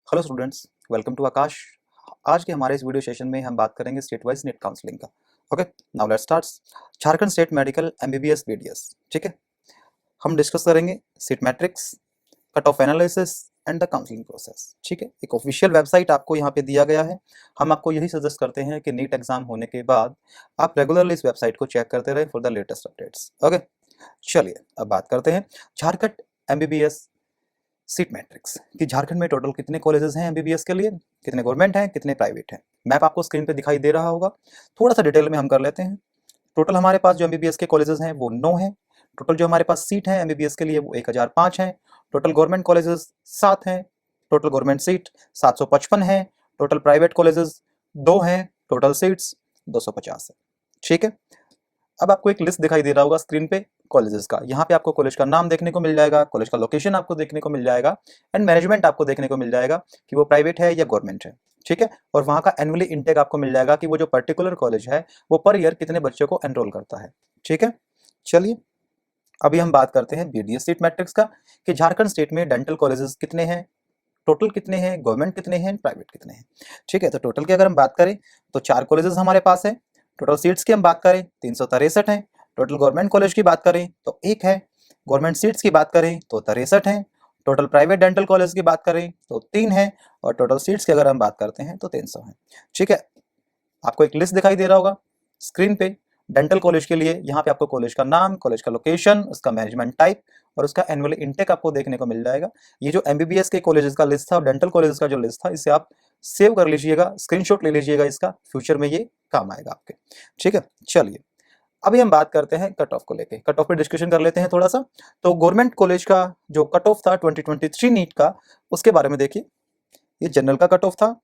Hello students, welcome to आकाश। आज के हमारे इस वीडियो सेशन में हम बात करेंगे स्टेट वाइज नीट काउंसलिंग का। Okay, now let's start. Jharkhand state medical MBBS BDS. ठीक है, हम डिस्कस करेंगे seat matrix, cut off analysis and the counselling process. ठीक है, एक ऑफिशियल वेबसाइट आपको यहाँ पे दिया गया है। हम आपको यही सजेस्ट करते हैं कि नीट एग्जाम होने के बाद आप रेगुलरली इस वेबसाइट को चेक करते रहे for the latest updates. Okay, चलिए अब बात करते हैं झारखंड एमबीबीएस सीट मैट्रिक्स कि झारखंड में टोटल कितने कॉलेजेस हैं एमबीबीएस के लिए, कितने गवर्नमेंट हैं, कितने प्राइवेट हैं। मैप आपको स्क्रीन पे दिखाई दे रहा होगा। थोड़ा सा डिटेल में हम कर लेते हैं। टोटल हमारे पास जो एमबीबीएस के कॉलेजेस हैं वो 9 हैं। टोटल जो हमारे पास सीट हैं एमबीबीएस के लिए वो 1005 हैं। टोटल गवर्नमेंट कॉलेजेस 7 हैं। टोटल गवर्नमेंट सीट 755 हैं। टोटल प्राइवेट कॉलेजेस 2 हैं। टोटल सीट्स 250 है। ठीक है, अब आपको एक लिस्ट दिखाई दे रहा होगा स्क्रीन पे कॉलेजेस का। यहाँ पे आपको कॉलेज का नाम देखने को मिल जाएगा, कॉलेज का लोकेशन आपको देखने को मिल जाएगा एंड मैनेजमेंट आपको देखने को मिल जाएगा कि वो प्राइवेट है या गवर्नमेंट है। ठीक है, और वहाँ का एनुअली इनटेक आपको मिल जाएगा कि वो जो पर्टिकुलर कॉलेज है वो पर ईयर कितने बच्चों को एनरोल करता है। ठीक है, चलिए अभी हम बात करते हैं बीडीएस सीट मैट्रिक्स का कि झारखंड स्टेट में डेंटल कॉलेजेस कितने हैं, टोटल कितने हैं, गवर्नमेंट कितने हैं, प्राइवेट कितने हैं। ठीक है, तो टोटल की अगर हम बात करें तो 4 कॉलेजेस हमारे पास है। टोटल सीट्स की हम बात करें 363 हैं। टोटल गवर्नमेंट कॉलेज की बात करें तो 1 है। गवर्नमेंट सीट्स की बात करें तो 63 हैं। टोटल प्राइवेट डेंटल कॉलेज की बात करें तो 3 है और टोटल सीट्स की अगर हम बात करते हैं तो 300 हैं। ठीक है, आपको एक लिस्ट दिखाई दे रहा होगा स्क्रीन पे। डेंटल कॉलेज के लिए यहाँ पे आपको कॉलेज का नाम, कॉलेज का लोकेशन, उसका मैनेजमेंट टाइप और उसका एनुअल इनटेक आपको देखने को मिल जाएगा। ये जो एमबीबीएस के कॉलेजेस का लिस्ट था और डेंटल कॉलेजेस का जो लिस्ट था, इसे आप सेव कर लीजिएगा, स्क्रीनशॉट ले लीजिएगा, इसका फ्यूचर में ये काम आएगा आपके। ठीक है, चलिए अभी हम बात करते हैं कट ऑफ को लेके। कट ऑफ पे डिस्कशन कर लेते हैं थोड़ा सा। तो गवर्नमेंट कॉलेज का जो कट ऑफ था 2023 नीट का, उसके बारे में देखिए। ये जनरल का कट ऑफ था,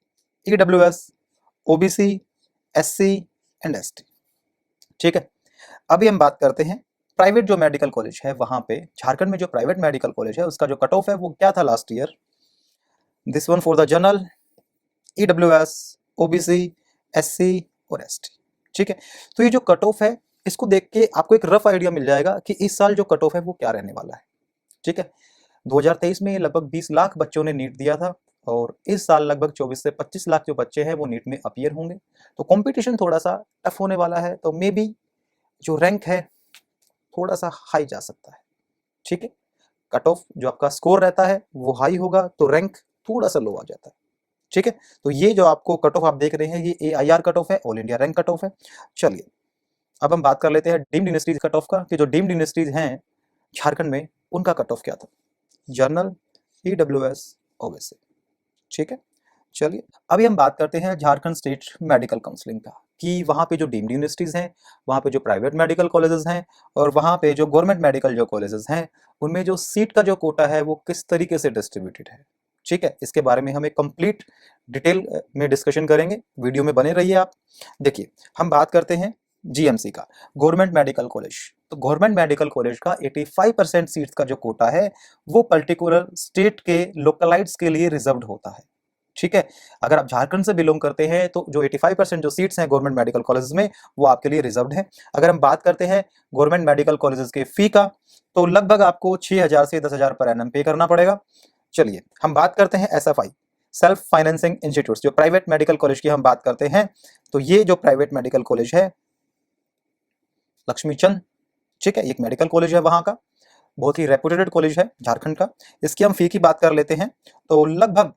EWS, OBC, SC and ST. ठीक है, अभी हम बात करते हैं प्राइवेट जो मेडिकल कॉलेज है वहां पे। झारखंड में जो प्राइवेट मेडिकल कॉलेज है उसका जो कट ऑफ है वो क्या था last year. This one for the general, EWS, OBC, SC और एसटी। ठीक है, तो ये जो कट ऑफ है इसको देख के आपको एक रफ आइडिया मिल जाएगा कि इस साल जो कट ऑफ है वो क्या रहने वाला है। ठीक है, 2023 में लगभग 20 लाख बच्चों ने नीट दिया था और इस साल लगभग 24 से 25 लाख जो बच्चे हैं वो नीट में अपीयर होंगे। तो कंपटीशन थोड़ा सा टफ होने वाला है, तो मे बी जो रैंक है थोड़ा सा हाई जा सकता है। ठीक है, कट ऑफ जो आपका स्कोर रहता है वो हाई होगा तो रैंक थोड़ा सा लो आ जाता है। ठीक है, तो ये जो आपको कट ऑफ आप देख रहे हैं ये एआईआर कट ऑफ है, all India rank cut off है। चलिए अब हम बात कर लेते हैं डीम्ड यूनिवर्सिटीज कट ऑफ का कि जो डीम्ड यूनिवर्सिटीज हैं झारखंड में उनका कट ऑफ क्या था। General, EWS, OBC. ठीक है, चलिए अभी हम बात करते हैं झारखंड स्टेट मेडिकल काउंसलिंग का कि वहाँ पे जो डीम्ड यूनिवर्सिटीज़ हैं, वहाँ पे जो प्राइवेट मेडिकल कॉलेजेस हैं और वहाँ पे जो गवर्नमेंट मेडिकल जो कॉलेजेस हैं, उनमें जो सीट का जो कोटा है वो किस तरीके से डिस्ट्रीब्यूटेड है। ठीक है, इसके बारे में हम एक कंप्लीट डिटेल में डिस्कशन करेंगे, वीडियो में बने रहिए आप। देखिए हम बात करते हैं जीएमसी का, गवर्नमेंट मेडिकल कॉलेज। तो गवर्नमेंट मेडिकल कॉलेज का 85% सीट्स का जो कोटा है वो पर्टिकुलर स्टेट के लोकलाइट्स के लिए रिजर्व्ड होता है। ठीक है, अगर आप झारखंड से बिलोंग करते हैं तो जो 85% जो सीट्स हैं गवर्नमेंट मेडिकल कॉलेजेस में वो आपके लिए रिजर्व्ड है। अगर हम बात करते हैं गवर्नमेंट मेडिकल कॉलेजेस के फी का तो लगभग आपको 6,000 से 10,000 पर एनम पे करना पड़ेगा। चलिए हम बात करते हैं एसएफआई, सेल्फ फाइनेंसिंग इंस्टीट्यूट, जो प्राइवेट मेडिकल कॉलेज की हम बात करते हैं। तो ये जो प्राइवेट मेडिकल कॉलेज है लक्ष्मी चंद, ठीक है, एक मेडिकल कॉलेज है वहां का, बहुत ही रेपुटेटेड कॉलेज है झारखंड का। इसकी हम फी की बात कर लेते हैं तो लगभग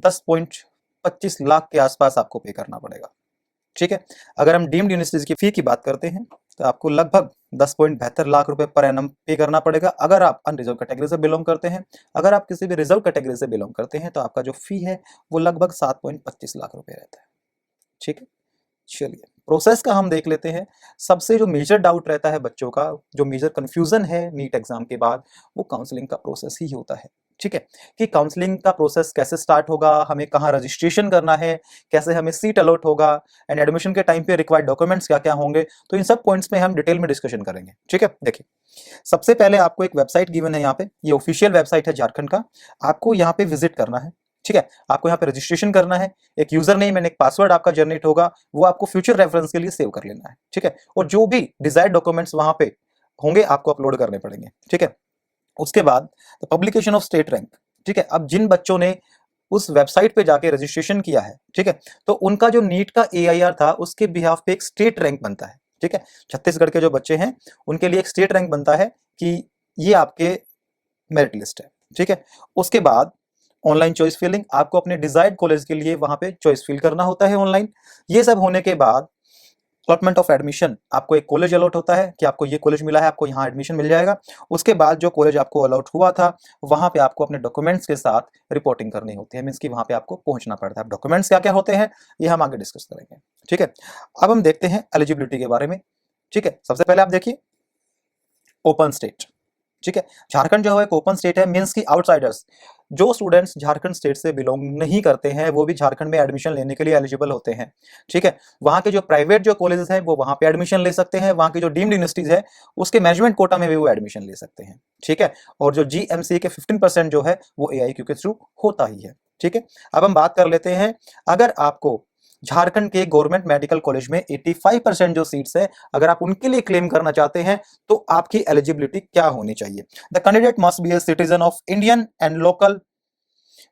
10.25 लाख के आसपास आपको पे करना पड़ेगा। ठीक है, अगर हम डीम्ड यूनिवर्सिटीज की फी की बात करते हैं तो आपको लगभग 10.72 लाख रुपए पर एनम पे करना पड़ेगा अगर आप अनरिजर्व कैटेगरी से बिलोंग करते हैं। अगर आप किसी भी रिजर्व कैटेगरी से बिलोंग करते हैं तो आपका जो फी है वो लगभग 7.25 लाख रुपए रहता है। ठीक है, चलिए प्रोसेस का हम देख लेते हैं। सबसे जो मेजर डाउट रहता है बच्चों का, जो मेजर कंफ्यूजन है नीट एग्जाम के बाद, वो काउंसलिंग का प्रोसेस ही होता है। ठीक है, कि काउंसलिंग का प्रोसेस कैसे स्टार्ट होगा, हमें कहाँ रजिस्ट्रेशन करना है, कैसे हमें सीट अलॉट होगा एंड एडमिशन के टाइम पे रिक्वायर्ड डॉक्यूमेंट्स क्या क्या होंगे। तो इन सब पॉइंट्स में हम डिटेल में डिस्कशन करेंगे। ठीक है, देखिए सबसे पहले आपको एक वेबसाइट गिवन है यहाँ पे, ये ऑफिशियल वेबसाइट है झारखंड का। आपको यहाँ पे विजिट करना है। ठीक है, आपको यहाँ पे रजिस्ट्रेशन करना है, एक यूजर नेम एंड एक पासवर्ड आपका जनरेट होगा, वो आपको फ्यूचर रेफरेंस के लिए सेव कर लेना है। ठीक है, और जो भी डिजायर्ड डॉक्यूमेंट्स वहां पे होंगे आपको अपलोड करने पड़ेंगे। ठीक है, उसके बाद पब्लिकेशन ऑफ स्टेट रैंक। ठीक है, अब जिन बच्चों ने उस वेबसाइट पे जाके रजिस्ट्रेशन किया है, ठीक है, तो उनका जो नीट का AIR था उसके बिहाफ पे एक स्टेट रैंक बनता है, ठीक है। छत्तीसगढ़ के जो बच्चे हैं उनके लिए एक स्टेट रैंक बनता है कि ये आपके मेरिट लिस्ट है, ठीक है। उसके बाद ऑनलाइन चॉइस फिलिंग, आपको अपने डिजायर्ड कॉलेज के लिए वहां पे चॉइस फिल करना होता है ऑनलाइन। ये सब होने के बाद अलॉटमेंट ऑफ एडमिशन, आपको एक कॉलेज अलॉट होता है कि आपको ये कॉलेज मिला है, आपको यहाँ एडमिशन मिल जाएगा। उसके बाद जो कॉलेज आपको अलॉट हुआ था वहां पे आपको अपने डॉक्यूमेंट्स के साथ रिपोर्टिंग करनी होती है, मीन्स कि वहां पे आपको पहुंचना पड़ता है। डॉक्यूमेंट्स क्या क्या होते हैं ये हम आगे डिस्कस करेंगे, ठीक है। अब हम देखते हैं एलिजिबिलिटी के बारे में, ठीक है। सबसे पहले आप देखिए ओपन स्टेट, ठीक है। झारखंड जो है एक ओपन स्टेट है, मींस की आउटसाइडर्स, जो स्टूडेंट्स झारखंड स्टेट से बिलोंग नहीं करते हैं वो भी झारखंड में एडमिशन लेने के लिए एलिजिबल होते हैं, ठीक है। वहां के जो प्राइवेट जो कॉलेजेस हैं वो वहां पे एडमिशन ले सकते हैं, वहां की जो डीम्ड यूनिवर्सिटीज है उसके मैनेजमेंट कोटा में भी वो एडमिशन ले सकते हैं, ठीक है। और जो GMC के 15% जो है वो AIQ के थ्रू होता ही है, ठीक है। अब हम बात कर लेते हैं, अगर आपको झारखंड के गवर्नमेंट मेडिकल कॉलेज में 85% जो सीट्स है अगर आप उनके लिए क्लेम करना चाहते हैं तो आपकी एलिजिबिलिटी क्या होनी चाहिए। The candidate must be a citizen of Indian and local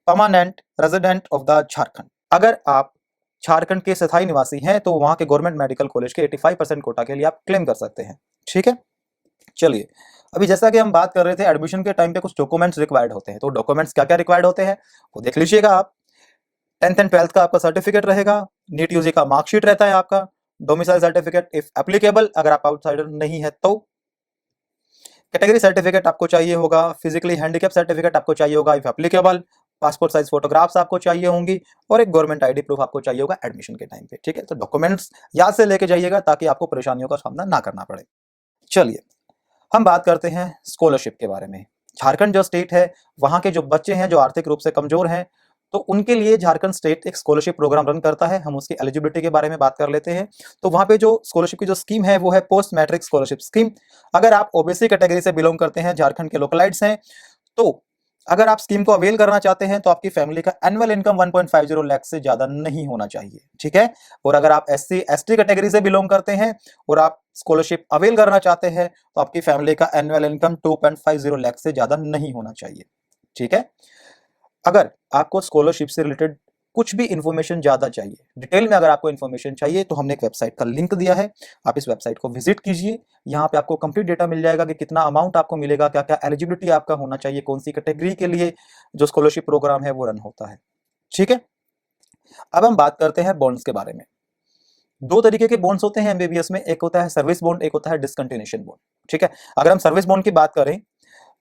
permanent resident of the Jharkhand. अगर आप झारखंड के स्थायी निवासी हैं तो वहां के गवर्नमेंट मेडिकल कॉलेज के 85% कोटा के लिए आप क्लेम कर सकते हैं, ठीक है। चलिए, अभी जैसा कि हम बात कर रहे थे एडमिशन के टाइम पे कुछ डॉक्यूमेंट्स रिक्वायर्ड होते हैं, तो डॉक्यूमेंट्स क्या क्या रिक्वायर्ड होते हैं वो देख लीजिएगा आप। 10th एंड 12th का आपका सर्टिफिकेट रहेगा, नीट यूजी का मार्कशीट रहता है आपका, डोमिसाइल सर्टिफिकेट इफ एप्लीकेबल अगर आप आउटसाइडर नहीं है तो, कैटेगरी सर्टिफिकेट आपको चाहिए होगा, फिजिकली हैंडीकैप सर्टिफिकेट आपको चाहिए होगा if applicable, passport size photographs आपको चाहिए होंगी और एक गवर्नमेंट आईडी प्रूफ आपको चाहिए होगा एडमिशन के टाइम पे, ठीक है। तो डॉक्यूमेंट्स याद से लेके जाइएगा ताकि आपको परेशानियों का सामना ना करना पड़े। चलिए, हम बात करते हैं स्कॉलरशिप के बारे में। झारखंड जो स्टेट है वहां के जो बच्चे हैं जो आर्थिक रूप से कमजोर हैं तो उनके लिए झारखंड स्टेट एक स्कॉलरशिप प्रोग्राम रन करता है। हम उसकी एलिजिबिलिटी के बारे में बात कर लेते हैं। तो वहां पे जो स्कॉलरशिप की जो स्कीम है वो है पोस्ट मैट्रिक स्कॉलरशिप स्कीम। अगर आप ओबीसी कैटेगरी से बिलोंग करते हैं, झारखंड के लोकलाइट्स हैं, तो अगर आप स्कीम को अवेल करना चाहते हैं तो आपकी फैमिली का एनुअल इनकम 1.50 लाख से ज्यादा नहीं होना चाहिए, ठीक है। और अगर आप SC ST कैटेगरी से बिलोंग करते हैं और आप स्कॉलरशिप अवेल करना चाहते हैं तो आपकी फैमिली का एनुअल इनकम 2.50 लाख से ज्यादा नहीं होना चाहिए, ठीक है। अगर आपको स्कॉलरशिप से रिलेटेड कुछ भी इंफॉर्मेशन ज्यादा चाहिए, डिटेल में अगर आपको इंफॉर्मेशन चाहिए तो हमने एक वेबसाइट का लिंक दिया है, आप इस वेबसाइट को विजिट कीजिए। यहाँ पे आपको कंप्लीट डेटा मिल जाएगा कि कितना अमाउंट आपको मिलेगा, क्या क्या एलिजिबिलिटी आपका होना चाहिए, कौन सी कैटेगरी के लिए जो स्कॉलरशिप प्रोग्राम है वो रन होता है, ठीक है। अब हम बात करते हैं बॉन्ड्स के बारे में। दो तरीके के बॉन्ड्स होते हैं एमबीबीएस में, एक होता है सर्विस बॉन्ड, एक होता है डिसकंटिन्यूएशन बॉन्ड, ठीक है। अगर हम सर्विस बॉन्ड की बात करें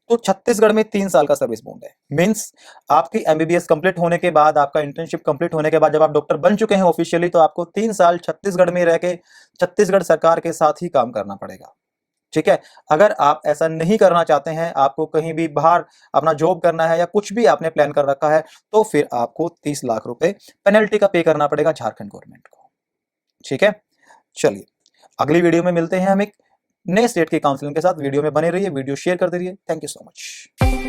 तो छत्तीसगढ़ में 3 साल का सर्विस बॉन्ड है। मींस आपकी एमबीबीएस कंप्लीट होने के बाद, आपका इंटर्नशिप कंप्लीट होने के बाद जब आप डॉक्टर बन चुके हैं ऑफिशियली तो आपको 3 साल छत्तीसगढ़ में रह के छत्तीसगढ़ सरकार के साथ ही काम करना पड़ेगा, ठीक है। अगर आप ऐसा नहीं करना चाहते हैं, आपको कहीं भी बाहर अपना जॉब करना है या कुछ भी आपने प्लान कर रखा है तो फिर आपको 30 लाख रुपए पेनल्टी का पे करना पड़ेगा झारखंड गवर्नमेंट को, ठीक है। चलिए, अगली वीडियो में मिलते हैं हम एक नए स्टेट की काउंसलिंग के साथ। वीडियो में बने रहिए, वीडियो शेयर करते रहिए। Thank you so much.